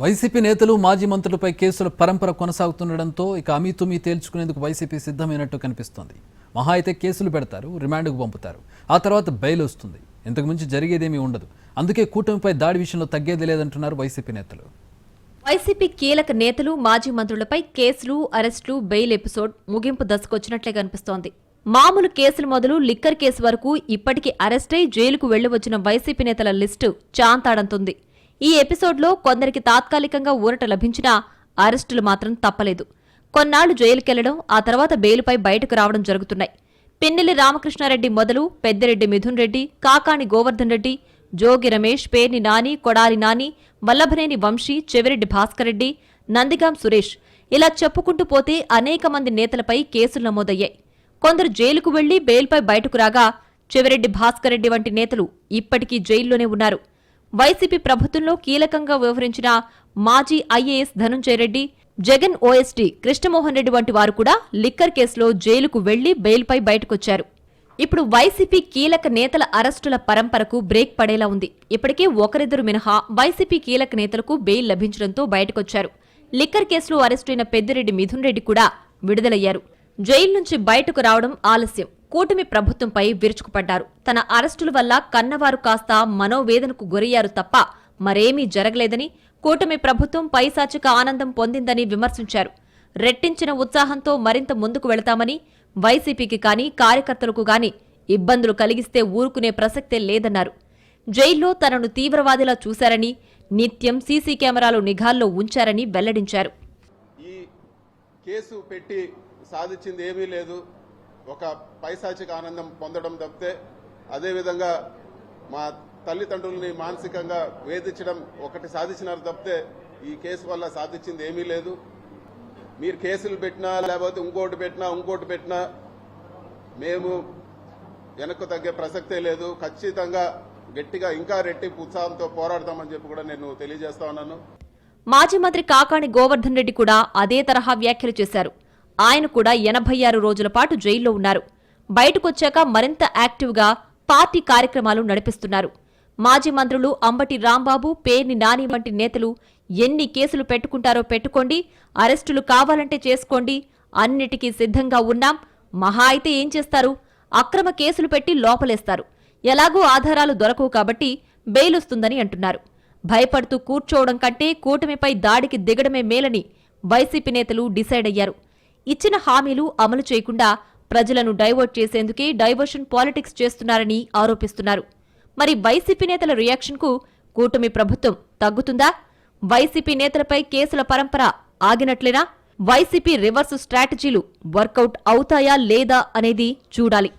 YCP నేతలు మాజీ మంత్రులపై కేసుల పరంపర కొనసాగుతుండటంతో ఇక అమీతుమీ తేల్చుకునేందుకు వైసీపీ సిద్ధమైనట్టు కనిపిస్తోంది. మహా అయితే కేసులు పెడతారు, రిమాండ్కు పంపుతారు, ఆ తర్వాత బెయిల్ వస్తుంది. ఇంతకు మించి జరిగేదేమీ ఉండదు. అందుకే కూటమిపై దాడి విషయంలో తగ్గేది లేదంటున్నారు వైసీపీ నేతలు. వైసీపీ కీలక నేతలు మాజీ మంత్రులపై కేసులు, అరెస్టులు, బెయిల్ ఎపిసోడ్ ముగింపు దశకొచ్చినట్లే కనిపిస్తోంది. మామూలు కేసులు మొదలు లిక్కర్ కేసు వరకు ఇప్పటికీ అరెస్టై జైలుకు వెళ్లి వచ్చిన వైసీపీ నేతల లిస్టు చాంతాడంతుంది. ఈ ఎపిసోడ్లో కొందరికి తాత్కాలికంగా ఊరట లభించినా అరెస్టులు మాత్రం తప్పలేదు. కొన్నాళ్లు జైలుకెళ్లడం, ఆ తర్వాత బెయిలుపై బయటకు రావడం జరుగుతున్నాయి. పిన్నెల్లి రామకృష్ణారెడ్డి మొదలు పెద్దిరెడ్డి మిథున్ రెడ్డి, కాకాణి గోవర్ధన్ రెడ్డి, జోగి రమేష్, పేర్ని నాని, కొడాలి నాని, వల్లభనేని వంశీ, చెవిరెడ్డి భాస్కర్ రెడ్డి, నందిగాం సురేష్ ఇలా చెప్పుకుంటూ పోతే అనేక మంది నేతలపై కేసులు నమోదయ్యాయి. కొందరు జైలుకు వెళ్లి బెయిల్పై బయటకు రాగా చెవిరెడ్డి భాస్కర్ రెడ్డి వంటి నేతలు ఇప్పటికీ జైల్లోనే ఉన్నారు. వైసీపీ ప్రభుత్వంలో కీలకంగా వ్యవహరించిన మాజీ ఐఏఎస్ ధనుంజయ రెడ్డి, జగన్ ఓఎస్టీ కృష్ణమోహన్ రెడ్డి వంటి వారు కూడా లిక్కర్ కేసులో జైలుకు వెళ్లి బెయిల్పై బయటకొచ్చారు. ఇప్పుడు వైసీపీ కీలక నేతల అరెస్టుల పరంపరకు బ్రేక్ పడేలా ఉంది. ఇప్పటికే ఒకరిద్దరు మినహా వైసీపీ కీలక నేతలకు బెయిల్ లభించడంతో బయటకొచ్చారు. లిక్కర్ కేసులో అరెస్టైన పెద్దిరెడ్డి మిథున్ రెడ్డి కూడా విడుదలయ్యారు. జైలు నుంచి బయటకు రావడం ఆలస్యం. కూటమి ప్రభుత్వంపై విరుచుకుపడ్డారు. తన అరెస్టుల వల్ల కన్నవారు కాస్త మనోవేదనకు గురయ్యారు తప్ప మరేమీ జరగలేదని, కూటమి ప్రభుత్వం పైశాచిక ఆనందం పొందిందని విమర్శించారు. రెట్టించిన ఉత్సాహంతో మరింత ముందుకు వెళతామని, వైసీపీకి కానీ కార్యకర్తలకు గాని ఇబ్బందులు కలిగిస్తే ఊరుకునే ప్రసక్తే లేదన్నారు. జైల్లో తనను తీవ్రవాదిలా చూశారని, నిత్యం సీసీ కెమెరాలు నిఘాల్లో ఉంచారని వెల్లడించారు. ఈ కేసు పెట్టి సాధించింది ఏమీ లేదు, ఒక పైశాచిక ఆనందం పొందడం తప్పితే, అదేవిధంగా మా తల్లిదండ్రులని మానసికంగా వేధించడం ఒకటి సాధించినారు తప్పితే ఈ కేసు వల్ల సాధించింది ఏమీ లేదు. మీరు కేసులు పెట్టినా లేకపోతే ఇంకోటి పెట్టినా మేము వెనక్కు తగ్గే ప్రసక్తే లేదు. ఖచ్చితంగా గట్టిగా ఇంకా రెట్టింపు ఉత్సాహంతో పోరాడతామని చెప్పి కూడా నేను తెలియజేస్తా ఉన్నాను. మాజీ మంత్రి కాకాణి గోవర్ధన్ రెడ్డి కూడా అదే తరహా వ్యాఖ్యలు చేశారు. ఆయన కూడా 86 రోజుల పాటు జైల్లో ఉన్నారు. బయటకొచ్చాక మరింత యాక్టివ్గా పార్టీ కార్యక్రమాలు నడిపిస్తున్నారు. మాజీ మంత్రులు అంబటి రాంబాబు, పేర్ని నాని వంటి నేతలు ఎన్ని కేసులు పెట్టుకుంటారో పెట్టుకోండి, అరెస్టులు కావాలంటే చేసుకోండి, అన్నిటికీ సిద్ధంగా ఉన్నాం, మహా అయితే ఏం చేస్తారు, అక్రమ కేసులు పెట్టి లోపలేస్తారు, ఎలాగూ ఆధారాలు దొరకవు కాబట్టి బెయిల్ వస్తుందని అంటున్నారు. భయపడుతూ కూర్చోవడం కంటే కూటమిపై దాడికి దిగడమే మేలని వైసీపీ నేతలు డిసైడ్ అయ్యారు. ఇచ్చిన హామీలు అమలు చేయకుండా ప్రజలను డైవర్ట్ చేసేందుకే డైవర్షన్ పాలిటిక్స్ చేస్తున్నారని ఆరోపిస్తున్నారు. మరి వైసీపీ నేతల రియాక్షన్కు కూటమి ప్రభుత్వం తగ్గుతుందా? వైసీపీ నేతలపై కేసుల పరంపర ఆగినట్లేనా? వైసీపీ రివర్స్ స్ట్రాటజీలు వర్కౌట్ అవుతాయా లేదా అనేది చూడాలి.